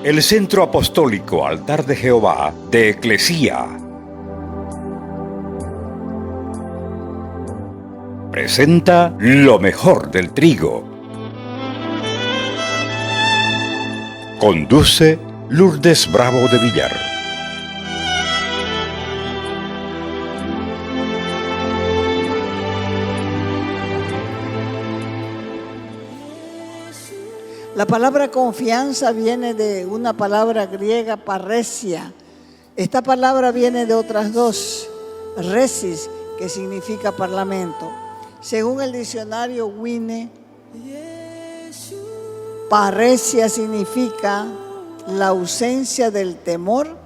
el Centro Apostólico Altar de Jehová de Eclesía presenta lo mejor del trigo. Conduce Lourdes Bravo de Villar. La palabra confianza viene de una palabra griega, parresia. Esta palabra viene de otras dos, resis, que significa parlamento. Según el diccionario Wine, parresia significa la ausencia del temor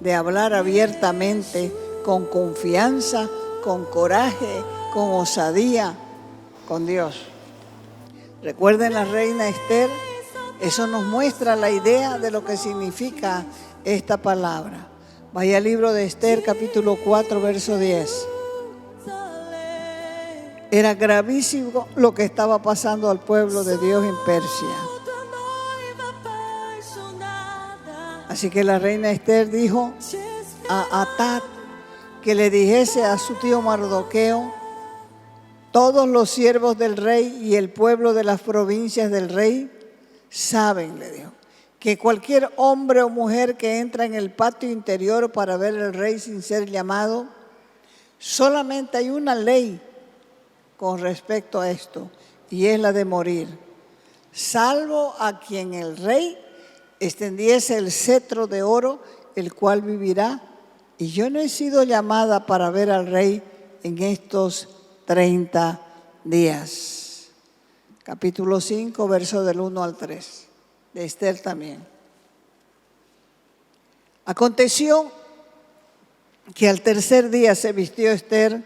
de hablar abiertamente, con confianza, con coraje, con osadía, con Dios. Recuerden la reina Esther, eso nos muestra la idea de lo que significa esta palabra. Vaya al libro de Esther, capítulo 4, verso 10. Era gravísimo lo que estaba pasando al pueblo de Dios en Persia. Así que la reina Esther dijo a Atat que le dijese a su tío Mardoqueo: todos los siervos del rey y el pueblo de las provincias del rey saben, le dijo, que cualquier hombre o mujer que entra en el patio interior para ver al rey sin ser llamado, solamente hay una ley con respecto a esto, y es la de morir, salvo a quien el rey extendiese el cetro de oro, el cual vivirá. Y yo no he sido llamada para ver al rey en estos 30 días. Capítulo 5, verso del 1 al 3, de Esther también. Aconteció que al tercer día se vistió Esther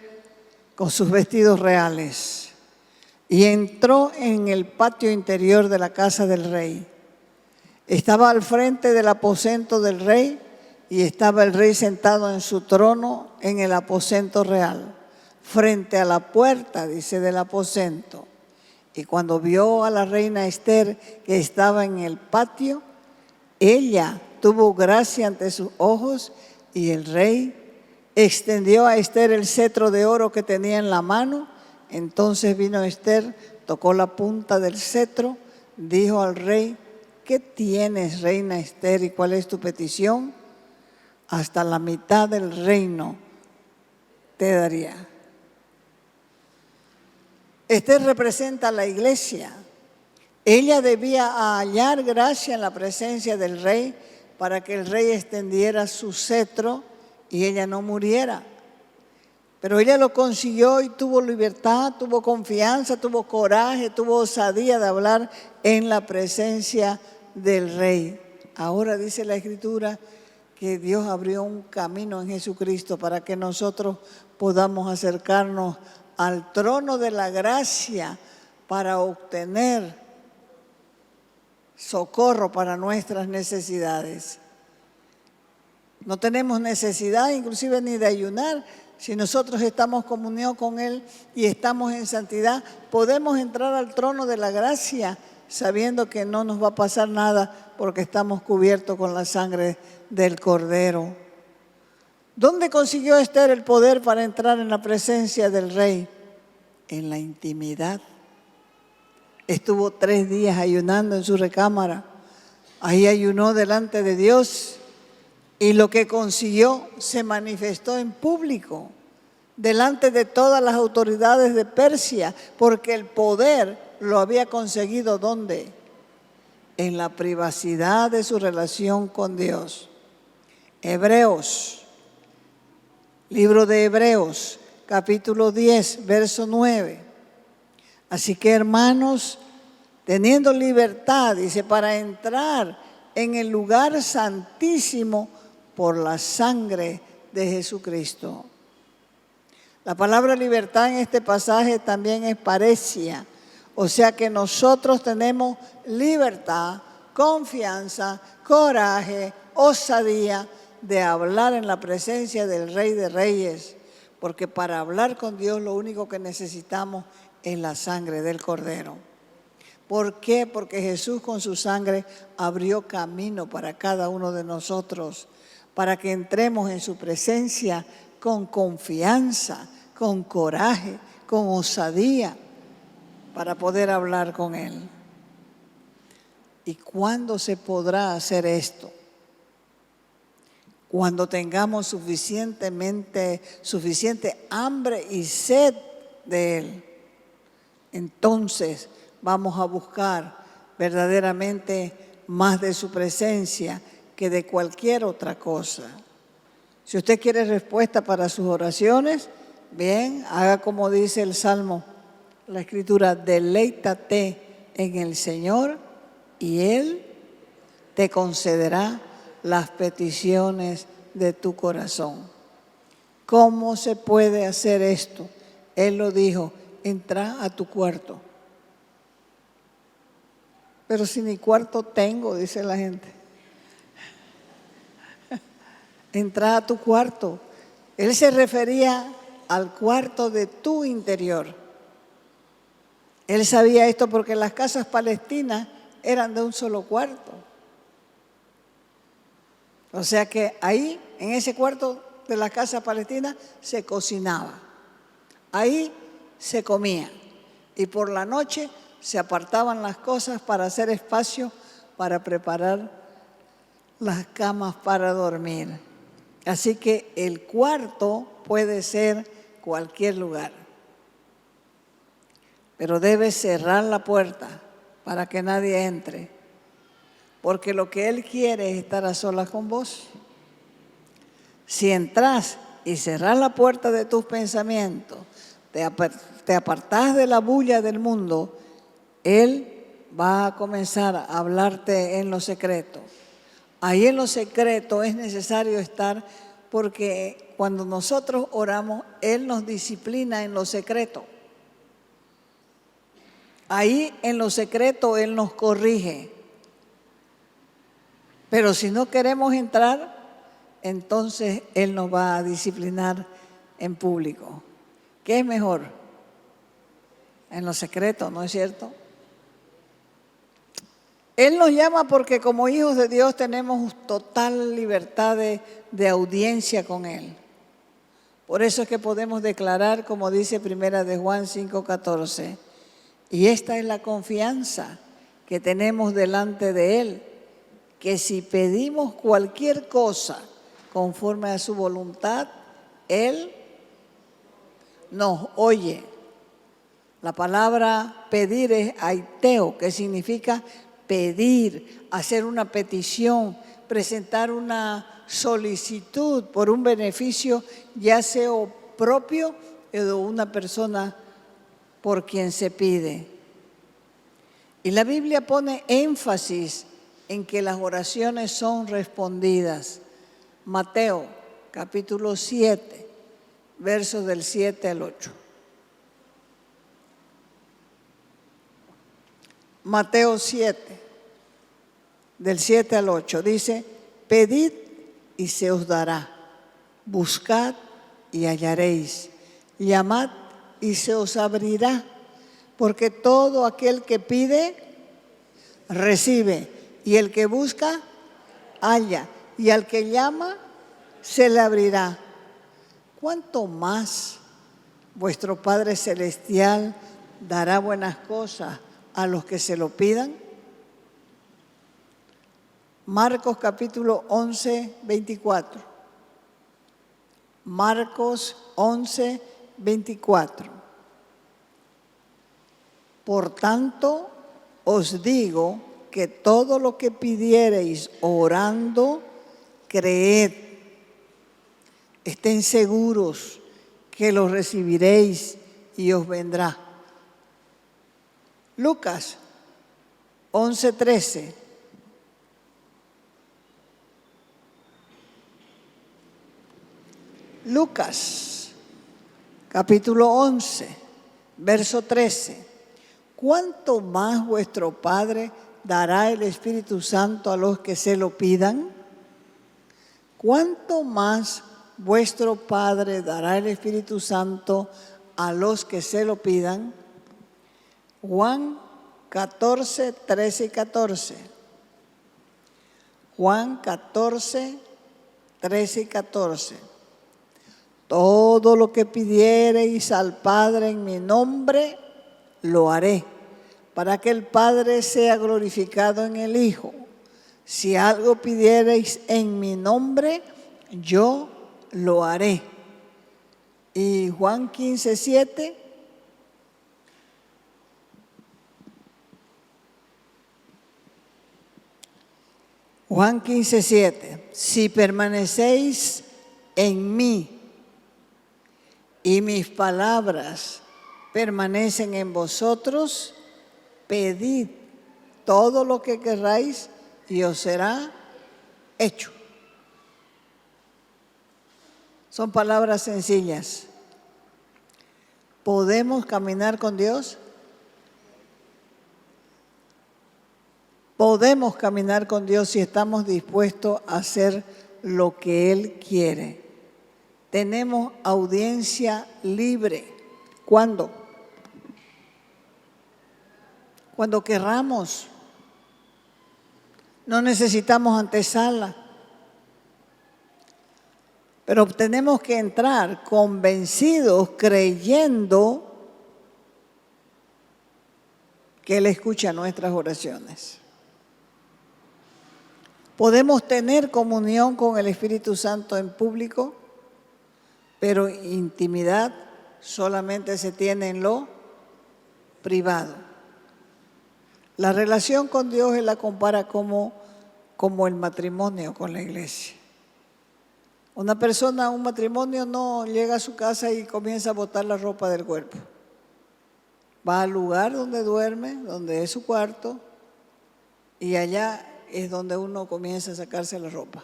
con sus vestidos reales y entró en el patio interior de la casa del rey. Estaba al frente del aposento del rey y estaba el rey sentado en su trono en el aposento real, frente a la puerta, dice, del aposento. Y cuando vio a la reina Esther que estaba en el patio, ella tuvo gracia ante sus ojos, y el rey extendió a Esther el cetro de oro que tenía en la mano. Entonces vino Esther, tocó la punta del cetro, dijo al rey: ¿qué tienes, reina Esther, y cuál es tu petición? Hasta la mitad del reino te daría. Esther representa a la iglesia. Ella debía hallar gracia en la presencia del rey para que el rey extendiera su cetro y ella no muriera. Pero ella lo consiguió y tuvo libertad, tuvo confianza, tuvo coraje, tuvo osadía de hablar en la presencia del rey. Ahora dice la Escritura que Dios abrió un camino en Jesucristo para que nosotros podamos acercarnos al trono de la gracia para obtener socorro para nuestras necesidades. No tenemos necesidad inclusive ni de ayunar. Si nosotros estamos en comunión con Él y estamos en santidad, podemos entrar al trono de la gracia sabiendo que no nos va a pasar nada porque estamos cubiertos con la sangre del Cordero. ¿Dónde consiguió Esther el poder para entrar en la presencia del rey? En la intimidad. Estuvo 3 días ayunando en su recámara. Ahí ayunó delante de Dios y lo que consiguió se manifestó en público, delante de todas las autoridades de Persia, porque el poder lo había conseguido ¿dónde? En la privacidad de su relación con Dios. Hebreos, libro de Hebreos, capítulo 10, verso 9. Así que, hermanos, teniendo libertad, dice, para entrar en el lugar santísimo por la sangre de Jesucristo. La palabra libertad en este pasaje también es paresia, o sea que nosotros tenemos libertad, confianza, coraje, osadía de hablar en la presencia del Rey de Reyes, porque para hablar con Dios lo único que necesitamos es la sangre del Cordero. ¿Por qué? Porque Jesús con su sangre abrió camino para cada uno de nosotros, para que entremos en su presencia con confianza, con coraje, con osadía, para poder hablar con Él. ¿Y cuándo se podrá hacer esto? Cuando tengamos suficiente hambre y sed de Él. Entonces vamos a buscar verdaderamente más de su presencia que de cualquier otra cosa. Si usted quiere respuesta para sus oraciones, bien, haga como dice el Salmo, la Escritura: deleítate en el Señor y Él te concederá las peticiones de tu corazón. ¿Cómo se puede hacer esto? Él lo dijo: entra a tu cuarto. Pero si ni cuarto tengo, dice la gente. Entra a tu cuarto. Él se refería al cuarto de tu interior. Él sabía esto porque las casas palestinas eran de un solo cuarto. O sea que ahí, en ese cuarto de la casa palestina, se cocinaba. Ahí se comía. Y por la noche se apartaban las cosas para hacer espacio para preparar las camas para dormir. Así que el cuarto puede ser cualquier lugar. Pero debes cerrar la puerta para que nadie entre. Porque lo que Él quiere es estar a solas con vos. Si entras y cerrás la puerta de tus pensamientos, te apartás de la bulla del mundo, Él va a comenzar a hablarte en lo secreto. Ahí en lo secreto es necesario estar, porque cuando nosotros oramos, Él nos disciplina en lo secreto. Ahí en lo secreto Él nos corrige. Pero si no queremos entrar, entonces Él nos va a disciplinar en público. ¿Qué es mejor? En lo secreto, ¿no es cierto? Él nos llama porque como hijos de Dios tenemos total libertad de audiencia con Él. Por eso es que podemos declarar, como dice Primera de Juan 5:14, y esta es la confianza que tenemos delante de Él, que si pedimos cualquier cosa conforme a su voluntad, Él nos oye. La palabra pedir es aiteo, que significa pedir, hacer una petición, presentar una solicitud por un beneficio, ya sea propio o de una persona por quien se pide. Y la Biblia pone énfasis en que las oraciones son respondidas. Mateo, capítulo 7, versos del 7 al 8. Mateo 7, del 7 al 8, dice: pedid y se os dará, buscad y hallaréis, llamad y se os abrirá, porque todo aquel que pide, recibe, y el que busca, halla, y al que llama, se le abrirá. ¿Cuánto más vuestro Padre Celestial dará buenas cosas a los que se lo pidan? Marcos capítulo 11, 24. Marcos 11, 24. Por tanto, os digo que todo lo que pidiereis orando, creed. Estén seguros que lo recibiréis y os vendrá. Lucas 11, 13. Lucas, capítulo 11, verso 13. ¿Cuánto más vuestro Padre dará el Espíritu Santo a los que se lo pidan? ¿Cuánto más vuestro Padre dará el Espíritu Santo a los que se lo pidan? Juan 14, 13 y 14. Juan 14, 13 y 14. Todo lo que pidiereis al Padre en mi nombre, lo haré, para que el Padre sea glorificado en el Hijo. Si algo pidiereis en mi nombre, yo lo haré. Y Juan 15, 7. Juan 15, 7. Si permanecéis en mí y mis palabras permanecen en vosotros, pedid todo lo que querráis y os será hecho. Son palabras sencillas. ¿Podemos caminar con Dios? Podemos caminar con Dios si estamos dispuestos a hacer lo que Él quiere. Tenemos audiencia libre. ¿Cuándo? Cuando querramos. No necesitamos antesala. Pero tenemos que entrar convencidos, creyendo que Él escucha nuestras oraciones. Podemos tener comunión con el Espíritu Santo en público, pero intimidad solamente se tiene en lo privado. La relación con Dios Él la compara como el matrimonio con la iglesia. Una persona, un matrimonio no llega a su casa y comienza a botar la ropa del cuerpo. Va al lugar donde duerme, donde es su cuarto, y allá es donde uno comienza a sacarse la ropa.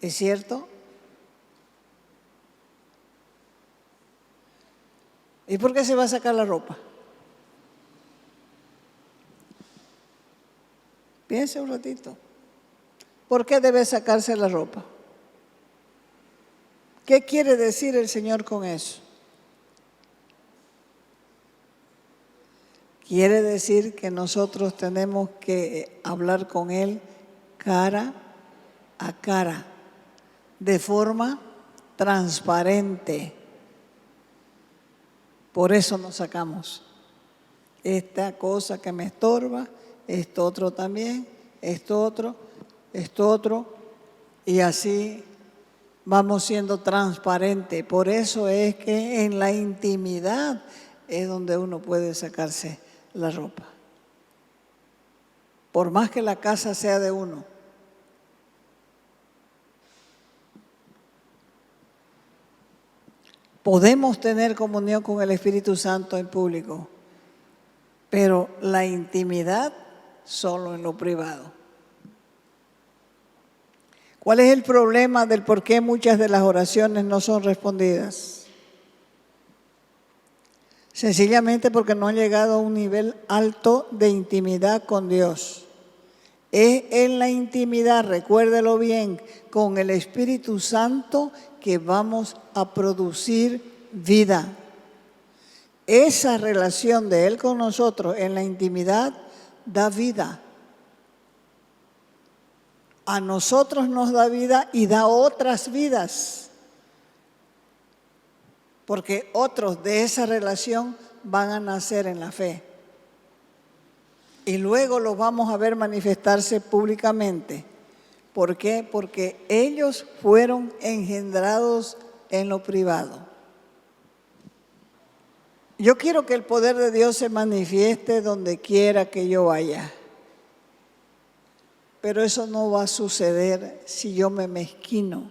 ¿Es cierto? ¿Y por qué se va a sacar la ropa? Piense un ratito. ¿Por qué debe sacarse la ropa? ¿Qué quiere decir el Señor con eso? Quiere decir que nosotros tenemos que hablar con Él cara a cara, de forma transparente. Por eso nos sacamos. Esta cosa que me estorba, esto otro también, esto otro, y así vamos siendo transparentes. Por eso es que en la intimidad es donde uno puede sacarse la ropa. Por más que la casa sea de uno. Podemos tener comunión con el Espíritu Santo en público, pero la intimidad solo en lo privado. ¿Cuál es el problema del por qué muchas de las oraciones no son respondidas? Sencillamente porque no han llegado a un nivel alto de intimidad con Dios. Es en la intimidad, recuérdelo bien, con el Espíritu Santo que vamos a producir vida. Esa relación de Él con nosotros en la intimidad da vida. A nosotros nos da vida y da otras vidas. Porque otros de esa relación van a nacer en la fe. Y luego los vamos a ver manifestarse públicamente. ¿Por qué? Porque ellos fueron engendrados en lo privado. Yo quiero que el poder de Dios se manifieste donde quiera que yo vaya. Pero eso no va a suceder si yo me mezquino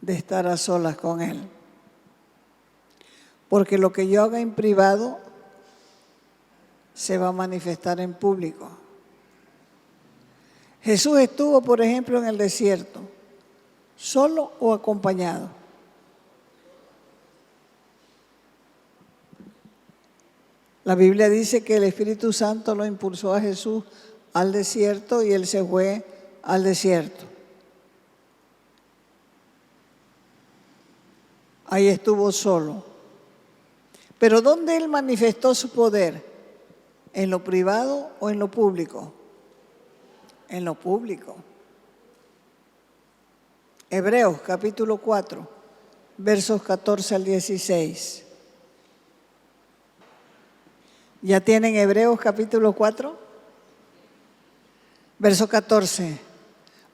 de estar a solas con Él. Porque lo que yo haga en privado se va a manifestar en público. Jesús estuvo, por ejemplo, en el desierto, solo o acompañado. La Biblia dice que el Espíritu Santo lo impulsó a Jesús al desierto y Él se fue al desierto. Ahí estuvo solo. Pero ¿dónde Él manifestó su poder? ¿En lo privado o en lo público? En lo público. Hebreos capítulo 4, versos 14 al 16. ¿Ya tienen Hebreos capítulo 4? Verso 14.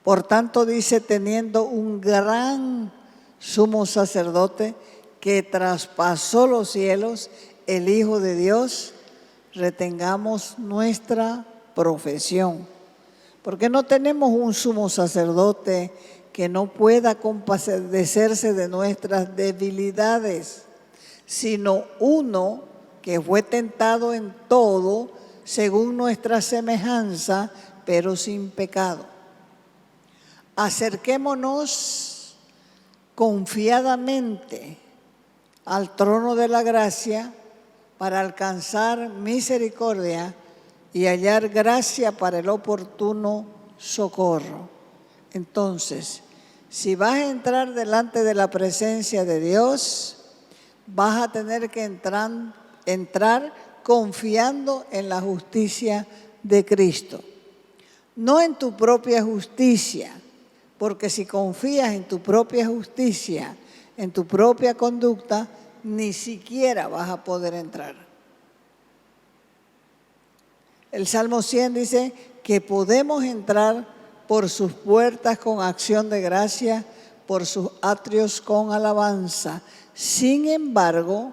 Por tanto dice, teniendo un gran sumo sacerdote que traspasó los cielos, el Hijo de Dios, retengamos nuestra profesión. Porque no tenemos un sumo sacerdote que no pueda compadecerse de nuestras debilidades, sino uno que fue tentado en todo según nuestra semejanza, pero sin pecado. Acerquémonos confiadamente al trono de la gracia para alcanzar misericordia y hallar gracia para el oportuno socorro. Entonces, si vas a entrar delante de la presencia de Dios, vas a tener que entrar confiando en la justicia de Cristo. No en tu propia justicia, porque si confías en tu propia justicia, en tu propia conducta, ni siquiera vas a poder entrar. El Salmo 100 dice que podemos entrar por sus puertas con acción de gracia, por sus atrios con alabanza. Sin embargo,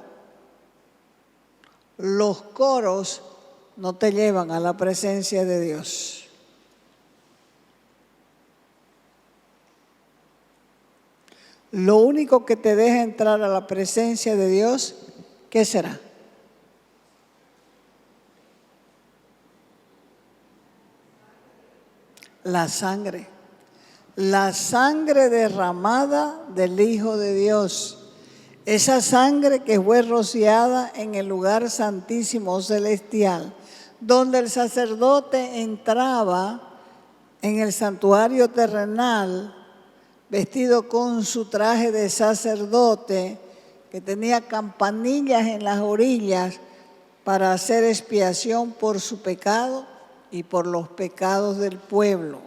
los coros no te llevan a la presencia de Dios. Lo único que te deja entrar a la presencia de Dios, ¿qué será? La sangre derramada del Hijo de Dios. Esa sangre que fue rociada en el lugar santísimo celestial, donde el sacerdote entraba en el santuario terrenal, vestido con su traje de sacerdote, que tenía campanillas en las orillas para hacer expiación por su pecado y por los pecados del pueblo.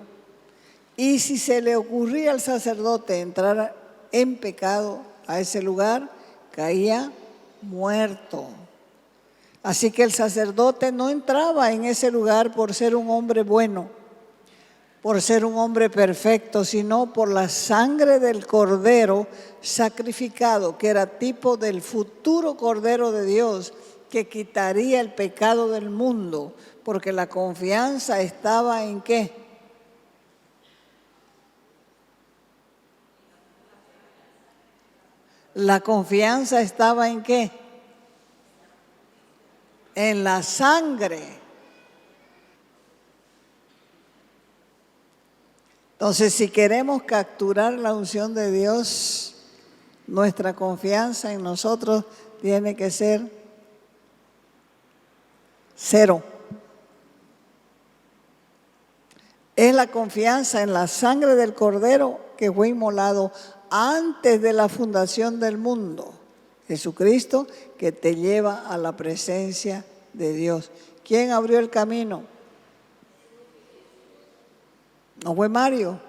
Y si se le ocurría al sacerdote entrar en pecado a ese lugar, caía muerto. Así que el sacerdote no entraba en ese lugar por ser un hombre bueno, por ser un hombre perfecto, sino por la sangre del cordero sacrificado, que era tipo del futuro cordero de Dios, que quitaría el pecado del mundo, porque la confianza estaba en ¿qué? La confianza estaba en ¿qué? En la sangre. Entonces, si queremos capturar la unción de Dios, nuestra confianza en nosotros tiene que ser 0. Es la confianza en la sangre del Cordero que fue inmolado antes de la fundación del mundo. Jesucristo, que te lleva a la presencia de Dios. ¿Quién abrió el camino? No fue Mario,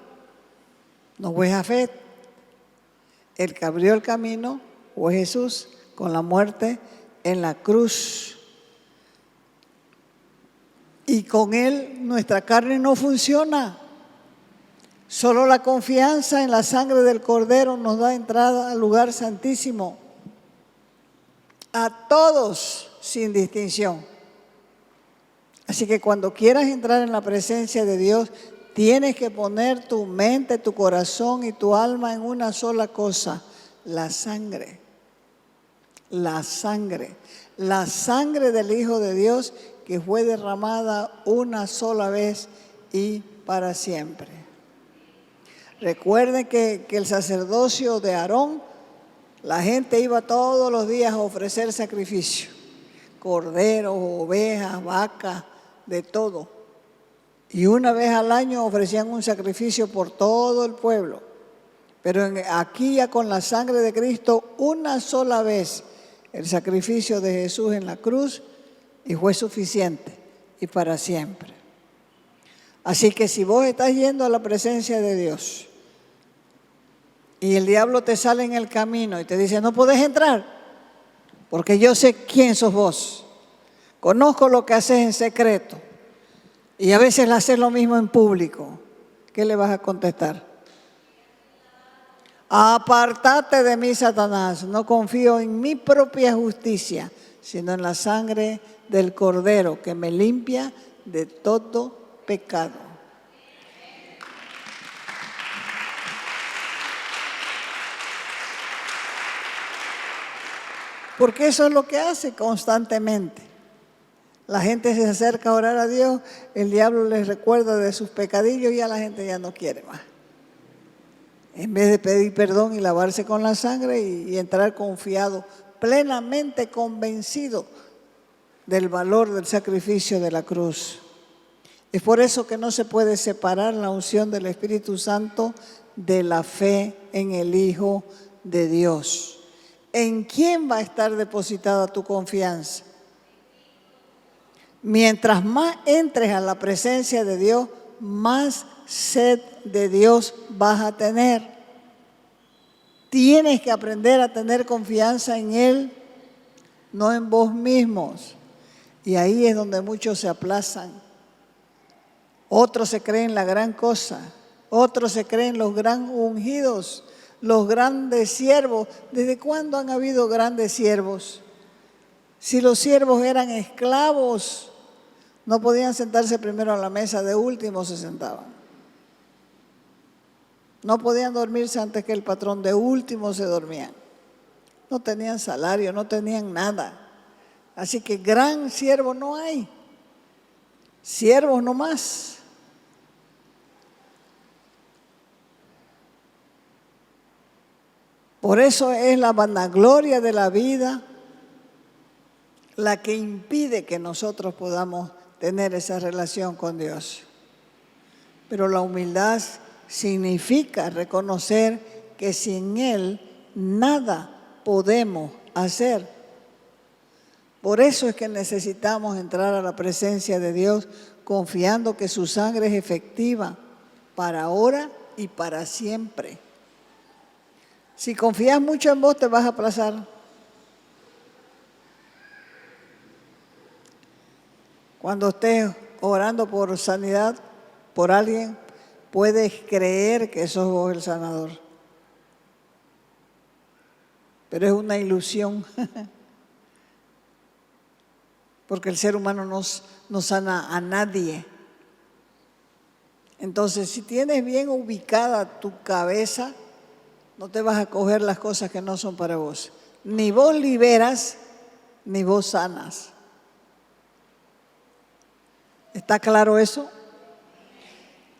no fue Jafet. El que abrió el camino fue Jesús con la muerte en la cruz. Y con Él nuestra carne no funciona. Solo la confianza en la sangre del Cordero nos da entrada al lugar santísimo. A todos sin distinción. Así que cuando quieras entrar en la presencia de Dios, tienes que poner tu mente, tu corazón y tu alma en una sola cosa: la sangre. La sangre. La sangre del Hijo de Dios, que fue derramada una sola vez y para siempre. Recuerden que el sacerdocio de Aarón, la gente iba todos los días a ofrecer sacrificio. Corderos, ovejas, vacas, de todo. Y una vez al año ofrecían un sacrificio por todo el pueblo. Pero aquí ya con la sangre de Cristo, una sola vez el sacrificio de Jesús en la cruz, y fue suficiente. y para siempre. Así que si vos estás yendo a la presencia de Dios y el diablo te sale en el camino y te dice, no podés entrar, porque yo sé quién sos vos, conozco lo que haces en secreto y a veces le haces lo mismo en público, ¿qué le vas a contestar? Apartate de mí, Satanás, no confío en mi propia justicia, sino en la sangre del Cordero que me limpia de todo pecado. Porque eso es lo que hace constantemente. La gente se acerca a orar a Dios, el diablo les recuerda de sus pecadillos y ya la gente ya no quiere más. En vez de pedir perdón y lavarse con la sangre y entrar confiado, plenamente convencido del valor del sacrificio de la cruz. Es por eso que no se puede separar la unción del Espíritu Santo de la fe en el Hijo de Dios. ¿En quién va a estar depositada tu confianza? Mientras más entres a la presencia de Dios, más sed de Dios vas a tener. Tienes que aprender a tener confianza en Él, no en vos mismos. Y ahí es donde muchos se aplazan. Otros se creen la gran cosa, otros se creen los gran ungidos, los grandes siervos. ¿Desde cuándo han habido grandes siervos? Si los siervos eran esclavos, no podían sentarse primero a la mesa, de último se sentaban. No podían dormirse antes que el patrón, de último se dormían. No tenían salario, no tenían nada. Así que gran siervo no hay. Siervos no más. Por eso es la vanagloria de la vida la que impide que nosotros podamos tener esa relación con Dios. Pero la humildad significa reconocer que sin Él nada podemos hacer. Por eso es que necesitamos entrar a la presencia de Dios confiando que su sangre es efectiva para ahora y para siempre. Si confías mucho en vos, te vas a aplazar. Cuando estés orando por sanidad, por alguien, puedes creer que sos vos el sanador. Pero es una ilusión. Porque el ser humano no sana a nadie. Entonces, si tienes bien ubicada tu cabeza, no te vas a coger las cosas que no son para vos. Ni vos liberas, ni vos sanas. ¿Está claro eso?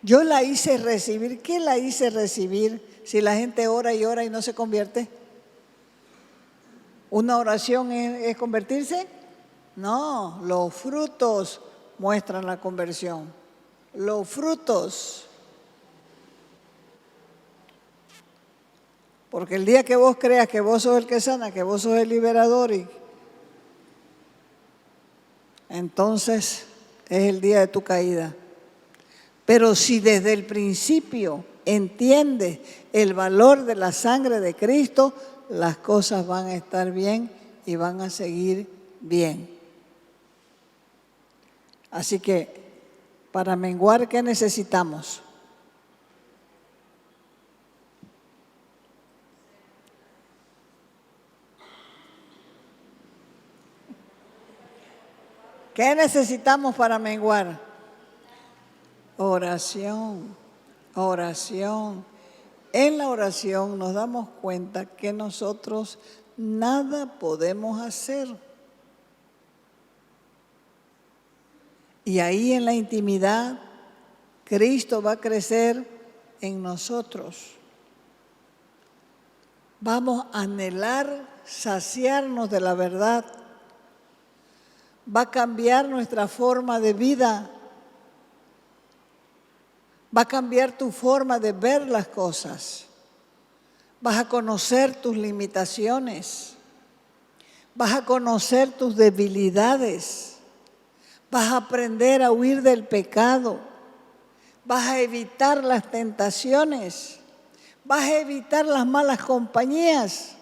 Yo la hice recibir. ¿Qué la hice recibir si la gente ora y ora y no se convierte? ¿Una oración es convertirse? No, los frutos muestran la conversión. Los frutos. Porque el día que vos creas que vos sos el que sana, que vos sos el liberador, entonces es el día de tu caída. Pero si desde el principio entiendes el valor de la sangre de Cristo, las cosas van a estar bien y van a seguir bien. Así que, para menguar, ¿qué necesitamos? ¿Qué necesitamos para menguar? Oración, oración. En la oración nos damos cuenta que nosotros nada podemos hacer. Y ahí en la intimidad, Cristo va a crecer en nosotros. Vamos a anhelar saciarnos de la verdad. Va a cambiar nuestra forma de vida. Va a cambiar tu forma de ver las cosas. Vas a conocer tus limitaciones. Vas a conocer tus debilidades. Vas a aprender a huir del pecado. Vas a evitar las tentaciones. Vas a evitar las malas compañías.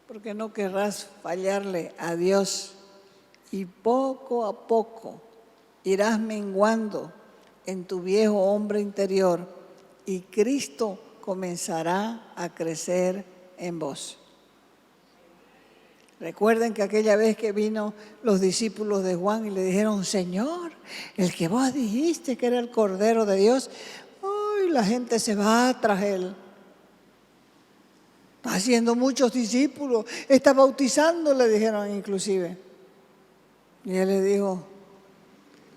Porque no querrás fallarle a Dios. Y poco a poco irás menguando en tu viejo hombre interior y Cristo comenzará a crecer en vos. Recuerden que aquella vez que vino los discípulos de Juan y le dijeron, Señor, el que vos dijiste que era el Cordero de Dios, ¡ay! La gente se va tras él. Está haciendo muchos discípulos, está bautizando, le dijeron inclusive. Y él le dijo,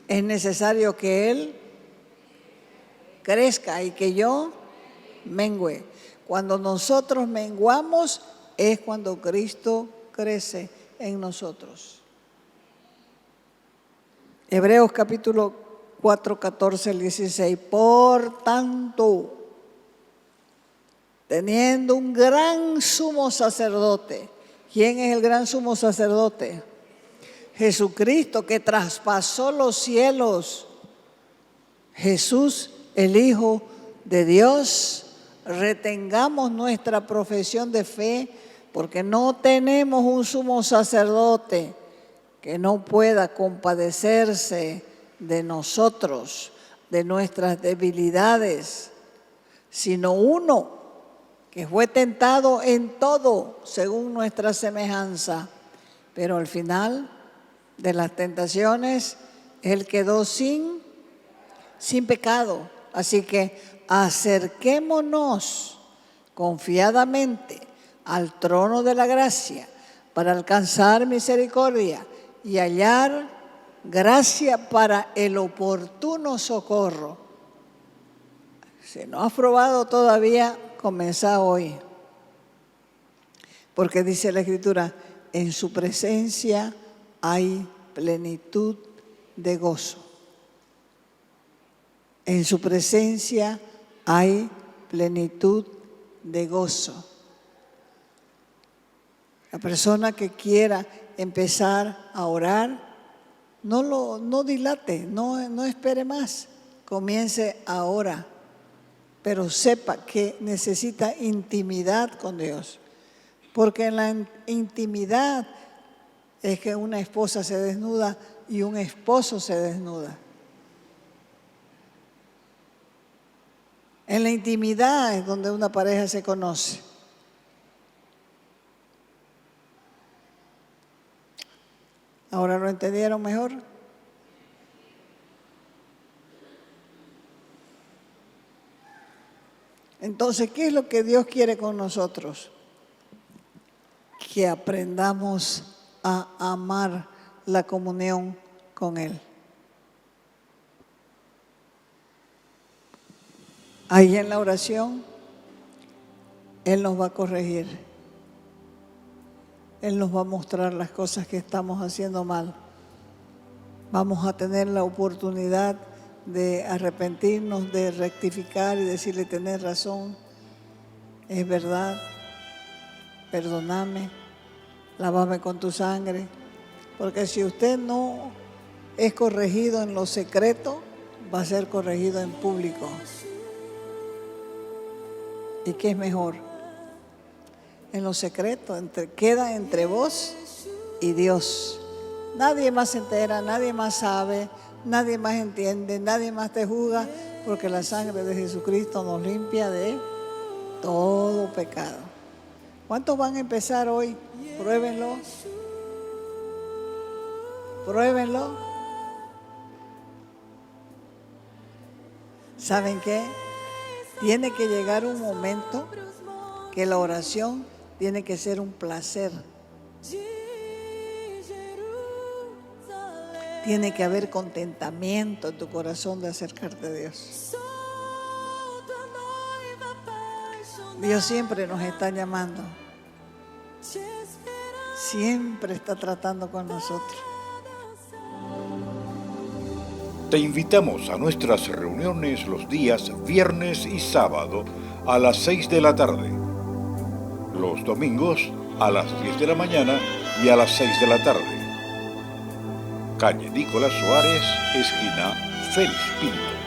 es necesario que él crezca y que yo mengüe. Cuando nosotros menguamos es cuando Cristo crece en nosotros. Hebreos capítulo 4, 14 al 16. Por tanto, teniendo un gran sumo sacerdote. ¿Quién es el gran sumo sacerdote? Jesucristo, que traspasó los cielos. Jesús, el Hijo de Dios. Retengamos nuestra profesión de fe, porque no tenemos un sumo sacerdote que no pueda compadecerse de nosotros, de nuestras debilidades, sino uno que fue tentado en todo según nuestra semejanza, pero al final de las tentaciones él quedó sin pecado. Así que acerquémonos confiadamente al trono de la gracia para alcanzar misericordia y hallar gracia para el oportuno socorro. Si no has probado todavía, comenzá hoy. Porque dice la Escritura, en su presencia hay plenitud de gozo. En su presencia hay plenitud de gozo. La persona que quiera empezar a orar, no dilate, no espere más. Comience ahora, pero sepa que necesita intimidad con Dios. Porque en la intimidad es que una esposa se desnuda y un esposo se desnuda. En la intimidad es donde una pareja se conoce. ¿Ahora lo entendieron mejor? Entonces, ¿qué es lo que Dios quiere con nosotros? Que aprendamos a amar la comunión con Él. Ahí en la oración, Él nos va a corregir. Él nos va a mostrar las cosas que estamos haciendo mal. Vamos a tener la oportunidad de arrepentirnos, de rectificar y decirle, tenés razón, es verdad, perdóname, lávame con tu sangre. Porque si usted no es corregido en lo secreto, va a ser corregido en público. ¿Y qué es mejor? En lo secreto, queda entre vos y Dios. Nadie más se entera, nadie más sabe, nadie más entiende, nadie más te juzga, porque la sangre de Jesucristo nos limpia de todo pecado. ¿Cuántos van a empezar hoy? Pruébenlo. Pruébenlo. ¿Saben qué? Tiene que llegar un momento que la oración tiene que ser un placer. Tiene que haber contentamiento en tu corazón de acercarte a Dios. Dios siempre nos está llamando. Siempre está tratando con nosotros. Te invitamos a nuestras reuniones los días viernes y sábado a las 6 de la tarde. Los domingos a las 10 de la mañana y a las 6 de la tarde. calle Nicolás Suárez, esquina Félix Pinto.